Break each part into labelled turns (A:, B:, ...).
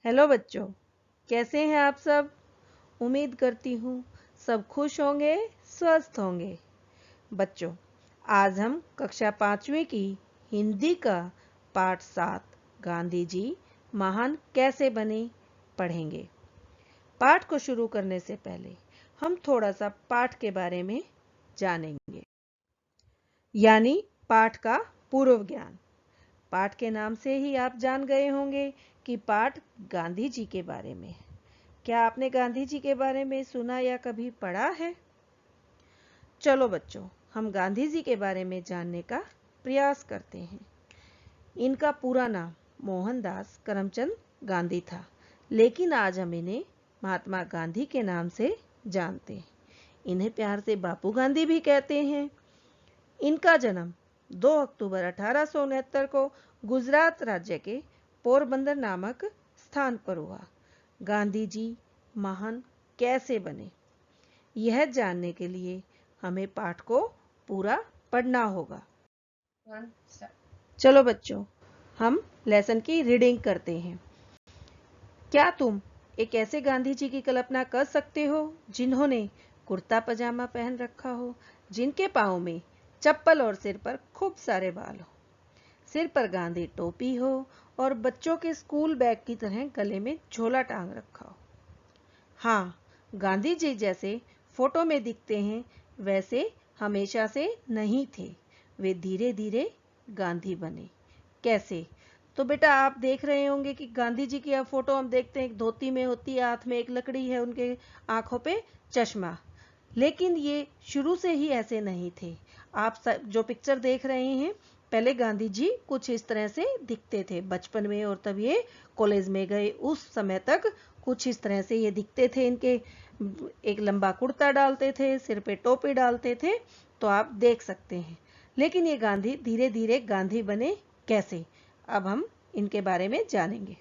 A: Hello बच्चों, कैसे हैं आप सब। उम्मीद करती हूँ सब खुश होंगे, स्वस्थ होंगे। बच्चों, आज हम कक्षा 5वीं की हिंदी का पाठ 7 गांधी जी महान कैसे बने पढ़ेंगे। पाठ को शुरू करने से पहले हम थोड़ा सा पाठ के बारे में जानेंगे, यानी पाठ का पूर्व ज्ञान। पाठ के नाम से ही आप जान गए होंगे कि पाठ गांधी जी के बारे में है। क्या आपने गांधी जी के बारे में सुना या कभी पढ़ा है? चलो बच्चों, हम गांधी जी के बारे में जानने का प्रयास करते हैं। इनका पूरा नाम मोहनदास करमचंद गांधी था, लेकिन आज हम इन्हें महात्मा गांधी के नाम से जानते हैं। इन्हें प्यार से बापू गांधी भी कहते हैं। इनका जन्म 2 अक्टूबर 1869 को गुजरात राज्य के पोरबंदर नामक स्थान पर हुआ। गांधी जी महान कैसे बने, यह जानने के लिए हमें पाठ को पूरा पढ़ना होगा। चलो बच्चों, हम लेसन की रीडिंग करते हैं। क्या तुम एक ऐसे गांधी जी की कल्पना कर सकते हो जिन्होंने कुर्ता पजामा पहन रखा हो, जिनके पाँव में चप्पल और सिर पर खूब सारे बाल हो, सिर पर गांधी टोपी हो और बच्चों के स्कूल बैग की तरह गले में झोला टांग रखा हो। हाँ, गांधी जी जैसे फोटो में दिखते हैं वैसे हमेशा से नहीं थे। वे धीरे धीरे गांधी बने। कैसे? तो बेटा आप देख रहे होंगे कि गांधी जी की अब फोटो हम देखते हैं, एक धोती में होती है, हाथ में एक लकड़ी है, उनके आंखों पे चश्मा। लेकिन ये शुरू से ही ऐसे नहीं थे। आप जो पिक्चर देख रहे हैं, पहले गांधी जी कुछ इस तरह से दिखते थे बचपन में, और तब ये कॉलेज में गए उस समय तक कुछ इस तरह से ये दिखते थे। इनके एक लंबा कुर्ता डालते थे, सिर पे टोपी डालते थे, तो आप देख सकते हैं। लेकिन ये गांधी धीरे धीरे गांधी बने कैसे, अब हम इनके बारे में जानेंगे।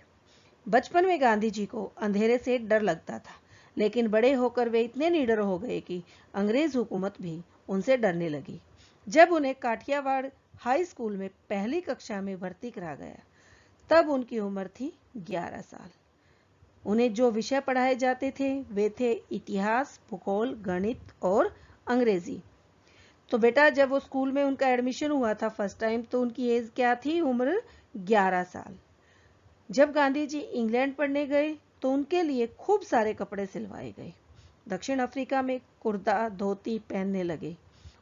A: बचपन में गांधी जी को अंधेरे से डर लगता था, लेकिन बड़े होकर वे इतने निडर हो गए कि अंग्रेज हुकूमत भी उनसे डरने लगी। जब उन्हें काठियावाड़ हाई स्कूल में पहली कक्षा में भर्ती करा गया, तब उनकी उम्र थी 11 साल। उन्हें जो विषय पढ़ाए जाते थे वे थे इतिहास, भूगोल, गणित और अंग्रेजी। तो बेटा जब वो स्कूल में उनका एडमिशन हुआ था फर्स्ट टाइम, तो उनकी एज क्या थी? उम्र 11 साल। जब गांधी जी इंग्लैंड पढ़ने गए तो उनके लिए खूब सारे कपड़े सिलवाए गए। दक्षिण अफ्रीका में कुर्ता धोती पहनने लगे,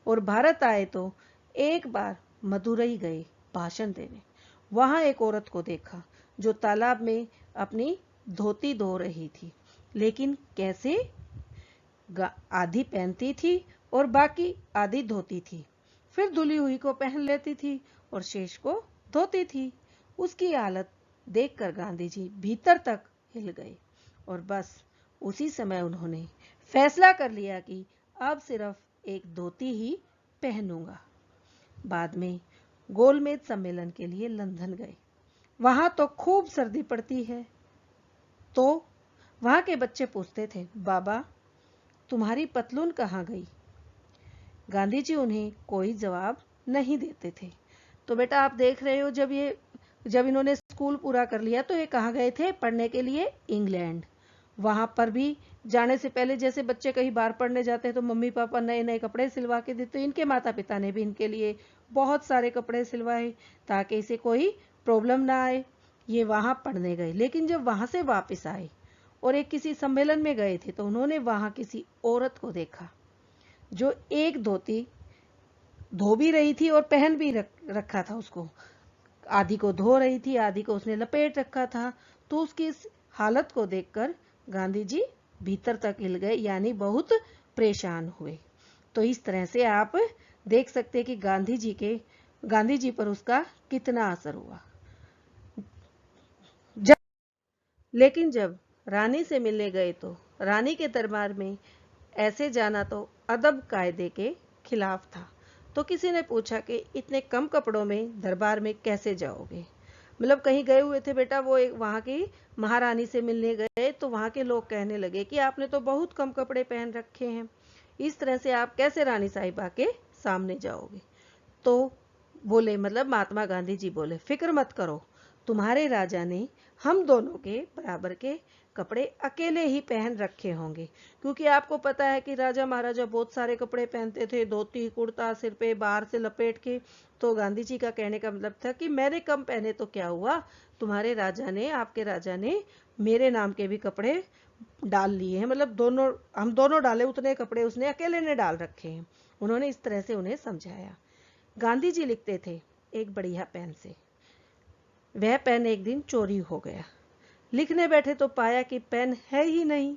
A: और भारत आए तो एक बार मदुरई गए भाषण देने। वहां एक औरत को देखा जो तालाब में अपनी धोती धो रही थी, लेकिन कैसे? आधी पहनती थी और बाकी आधी धोती थी, फिर धुली हुई को पहन लेती थी और शेष को धोती थी। उसकी हालत देखकर गांधी जी भीतर तक हिल गए, और बस उसी समय उन्होंने फैसला कर लिया कि अब सिर्फ एक धोती ही पहनूंगा। बाद में गोलमेज सम्मेलन के लिए लंदन गए। वहां तो खूब सर्दी पड़ती है, तो वहां के बच्चे पूछते थे, बाबा तुम्हारी पतलून कहाँ गई? गांधी जी उन्हें कोई जवाब नहीं देते थे। तो बेटा आप देख रहे हो, जब इन्होंने स्कूल पूरा कर लिया तो ये कहाँ गए थे पढ़ने के लिए? इंग्लैंड। वहां पर भी जाने से पहले जैसे बच्चे कहीं बाहर पढ़ने जाते हैं तो मम्मी पापा नए नए कपड़े सिलवा के देते, इनके माता पिता ने भी इनके लिए बहुत सारे कपड़े सिलवाए ताकि इसे कोई प्रॉब्लम ना आए। ये वहां पढ़ने गए, लेकिन जब वहां से वापस आए और एक किसी सम्मेलन में गए थे तो उन्होंने वहां किसी औरत को देखा जो एक धोती धो भी रही थी और पहन भी रखा था उसको। आधी को धो रही थी, आधी को उसने लपेट रखा था। तो उसकी इस हालत को देखकर गांधी जी भीतर तक हिल गए, यानी बहुत परेशान हुए। तो इस तरह से आप देख सकते हैं कि गांधी जी पर उसका कितना असर हुआ। लेकिन जब रानी से मिलने गए तो रानी के दरबार में ऐसे जाना तो अदब कायदे के खिलाफ था। तो किसी ने पूछा कि इतने कम कपड़ों में दरबार में कैसे जाओगे? मतलब कहीं गए हुए थे बेटा, वो एक वहां की महारानी से मिलने गए, तो वहां के लोग कहने लगे कि आपने तो बहुत कम कपड़े पहन रखे हैं, इस तरह से आप कैसे रानी साहिबा के सामने जाओगे? तो बोले, मतलब महात्मा गांधी जी बोले, फिक्र मत करो, तुम्हारे राजा ने हम दोनों के बराबर के कपड़े अकेले ही पहन रखे होंगे, क्योंकि आपको पता है कि राजा महाराजा बहुत सारे कपड़े पहनते थे, धोती कुर्ता सिर पे बाहर से लपेट के। तो गांधी जी का कहने का मतलब था कि मैंने कम पहने तो क्या हुआ, तुम्हारे राजा ने, आपके राजा ने मेरे नाम के भी कपड़े डाल लिए हैं, मतलब दोनों, हम दोनों डाले उतने कपड़े उसने अकेले ने डाल रखे हैं। उन्होंने इस तरह से उन्हें समझाया। गांधी जी लिखते थे एक बढ़िया पेन से। वह पेन एक दिन चोरी हो गया। लिखने बैठे तो पाया कि पेन है ही नहीं।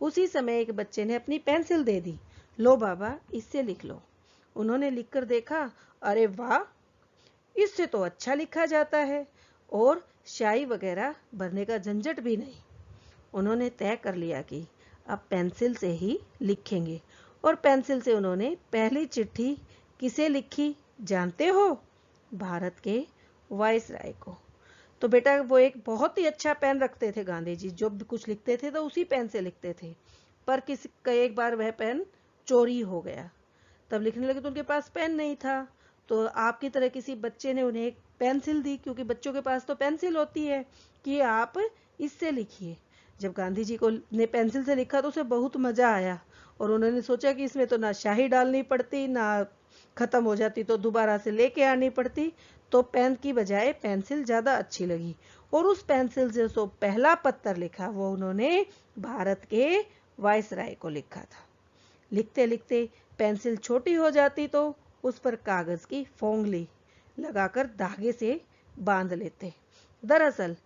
A: उसी समय एक बच्चे ने अपनी पेंसिल दे दी। लो बाबा, इससे लिख लो। उन्होंने लिखकर देखा, अरे वाह, इससे तो अच्छा लिखा जाता है और स्याही वगैरह भरने का झंझट भी नहीं। उन्होंने तय कर लिया कि अब पेंसिल से ही लिखेंगे, और पेंसिल से उन्होंने पहली चिट्ठी किसे लिखी जानते हो? भारत के वायसराय को। तो बेटा वो एक बहुत ही अच्छा पेन रखते थे गांधी जी, जो भी कुछ लिखते थे तो उसी पेन से लिखते थे। पर किसी एक बार वह पेन चोरी हो गया। तब लिखने लगे तो उनके पास पेन नहीं था। तो आपकी तरह किसी बच्चे ने उन्हें एक पेंसिल दी, क्योंकि बच्चों के पास तो पेंसिल होती है, कि आप इससे लिखिए। जब गांधी जी को ने पेंसिल से लिखा तो उसे बहुत मजा आया, और उन्होंने सोचा कि इसमें तो ना स्याही डालनी पड़ती, ना खत्म हो जाती तो दोबारा से लेके आनी पड़ती। तो पेन की बजाय पेंसिल ज्यादा अच्छी लगी, और उस पेंसिल से जो पहला पत्र लिखा वो उन्होंने भारत के वायसराय को लिखा था। लिखते लिखते पेंसिल छोटी हो जाती तो उस पर कागज की फोंगली लगाकर धागे से बांध लेते। दरअसल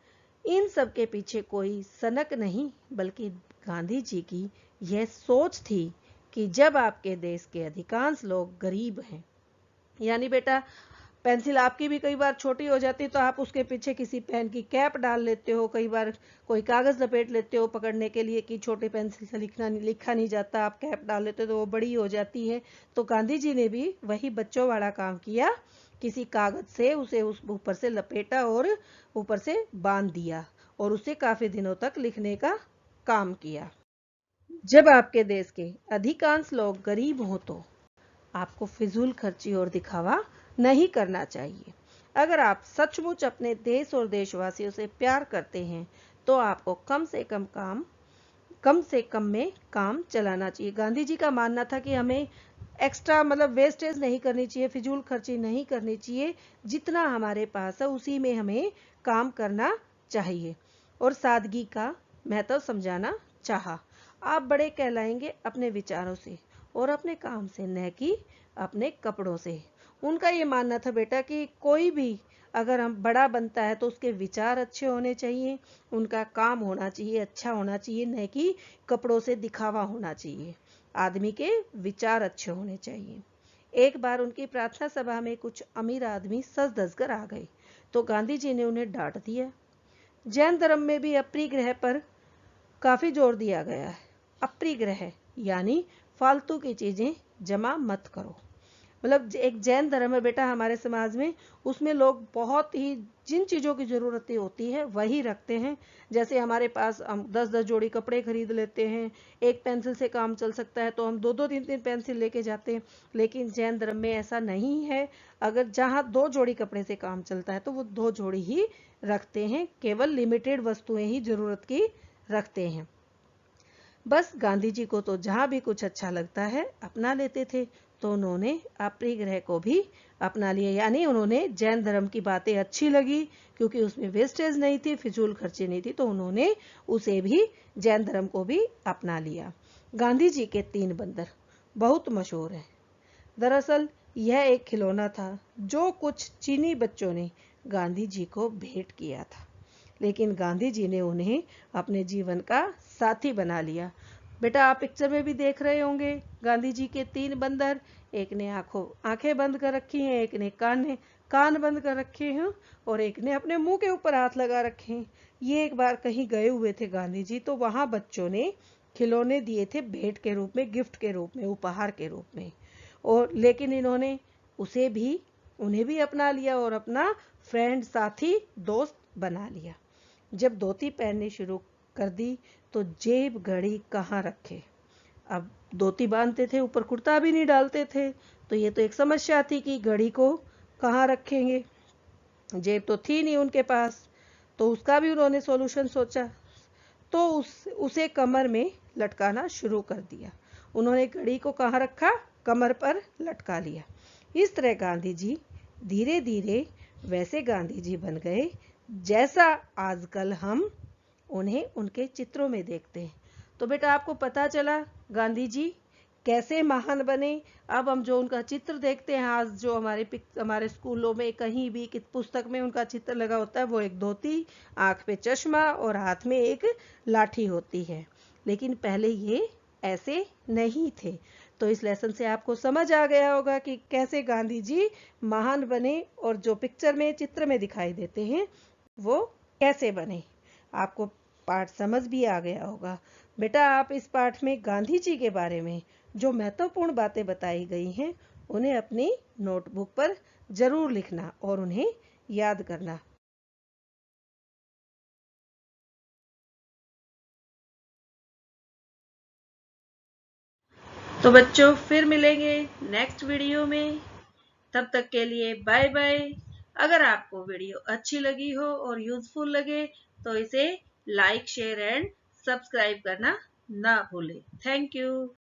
A: इन सब के पीछे कोई सनक नहीं, बल्कि गांधी जी की यह सोच थी कि जब आपके देश के अधिकांश लोग गरीब हैं, यानी बेटा पेंसिल आपकी भी कई बार छोटी हो जाती है तो आप उसके पीछे किसी पेन की कैप डाल लेते हो, कई बार कोई कागज लपेट लेते हो पकड़ने के लिए कि छोटे पेंसिल से लिखा नहीं जाता, आप कैप डाल लेते हो तो वो बड़ी हो जाती है। तो गांधी जी ने भी वही बच्चों वाला काम किया, किसी कागज से उसे उस ऊपर से लपेटा और ऊपर से बांध दिया, और उसे काफी दिनों तक लिखने का काम किया। जब आपके देश के अधिकांश लोग गरीब हो तो आपको फिजूल खर्ची और दिखावा नहीं करना चाहिए। अगर आप सचमुच अपने देश और देशवासियों से प्यार करते हैं तो आपको कम से कम में काम चलाना चाहिए। गांधी जी का मानना था कि हमें एक्स्ट्रा मतलब वेस्टेज नहीं करनी चाहिए, फिजूल खर्ची नहीं करनी चाहिए, जितना हमारे पास है उसी में हमें काम करना चाहिए, और सादगी का महत्व समझाना चाहा। आप बड़े कहलाएंगे अपने विचारों से और अपने काम से, न कि अपने कपड़ों से। उनका ये मानना था बेटा कि कोई भी अगर हम बड़ा बनता है तो उसके विचार अच्छे होने चाहिए, उनका काम होना चाहिए, अच्छा होना चाहिए, न कि कपड़ों से दिखावा होना चाहिए। आदमी के विचार अच्छे होने चाहिए। एक बार उनकी प्रार्थना सभा में कुछ अमीर आदमी सज धज कर आ गए तो गांधी जी ने उन्हें डांट दिया। जैन धर्म में भी अपरिग्रह पर काफी जोर दिया गया है। अपरिग्रह यानी फालतू की चीजें जमा मत करो। मतलब एक जैन धर्म है बेटा हमारे समाज में, उसमें लोग बहुत ही जिन चीजों की जरूरतें होती है वही रखते हैं। जैसे हमारे पास हम 10-10 जोड़ी कपड़े खरीद लेते हैं, एक पेंसिल से काम चल सकता है तो हम 2-2 3-3 पेंसिल लेके जाते हैं। लेकिन जैन धर्म में ऐसा नहीं है। अगर जहां 2 जोड़ी कपड़े से काम चलता है तो वो 2 जोड़ी ही रखते हैं, केवल लिमिटेड वस्तुएं ही जरूरत की रखते हैं। बस गांधी जी को तो जहां भी कुछ अच्छा लगता है अपना लेते थे, तो उन्होंने अपरिग्रह को भी अपना लिया, यानी उन्होंने जैन धर्म की बातें अच्छी लगी क्योंकि उसमें वेस्टेज नहीं थी, फिजूल खर्ची नहीं थी, तो उन्होंने उसे भी, जैन धर्म को भी अपना लिया। गांधी जी के 3 बंदर बहुत मशहूर है। दरअसल यह एक खिलौना था जो कुछ चीनी बच्चों ने गांधी जी को भेंट किया था, लेकिन गांधी जी ने उन्हें अपने जीवन का साथी बना लिया। बेटा आप पिक्चर में भी देख रहे होंगे गांधी जी के 3 बंदर, एक ने आंखें बंद कर रखी हैं, एक ने कान बंद कर रखे हैं, और एक ने अपने मुंह के ऊपर हाथ लगा रखे हैं। ये एक बार कहीं गए हुए थे गांधी जी, तो वहां बच्चों ने खिलौने दिए थे भेंट के रूप में, गिफ्ट के रूप में, उपहार के रूप में, और लेकिन इन्होंने उन्हें भी अपना लिया और अपना फ्रेंड, साथी, दोस्त बना लिया। जब धोती पहननी शुरू कर दी तो जेब घड़ी कहाँ रखे। अब धोती बांधते थे, ऊपर कुर्ता भी नहीं डालते थे, तो ये तो एक समस्या थी कि घड़ी को कहाँ रखेंगे, जेब तो थी नहीं उनके पास। तो उसका भी उन्होंने सॉल्यूशन सोचा। तो उसे कमर में लटकाना शुरू कर दिया। उन्होंने घड़ी को कहाँ रखा? कमर पर लटका लिया। इस तरह गांधी जी धीरे धीरे वैसे गांधी जी बन गए जैसा आजकल हम उन्हें उनके चित्रों में देखते हैं। तो बेटा आपको पता चला गांधी जी कैसे महान बने। अब हम जो उनका चित्र देखते हैं आज, जो हमारे स्कूलों में कहीं भी पुस्तक में उनका चित्र लगा होता है, वो एक धोती, आंख पे चश्मा और हाथ में एक लाठी होती है। लेकिन पहले ये ऐसे नहीं थे। तो इस लेसन से आपको समझ आ गया होगा कि कैसे गांधी जी महान बने और जो पिक्चर में, चित्र में दिखाई देते हैं वो कैसे बने। आपको पाठ समझ भी आ गया होगा। बेटा आप इस पाठ में गांधी जी के बारे में जो महत्वपूर्ण बातें बताई गई हैं उन्हें अपनी नोटबुक पर जरूर लिखना और उन्हें याद करना। तो बच्चों फिर मिलेंगे नेक्स्ट वीडियो में। तब तक के लिए बाय बाय। अगर आपको वीडियो अच्छी लगी हो और यूजफुल लगे तो इसे लाइक, शेयर एंड सब्सक्राइब करना ना भूलें। Thank you.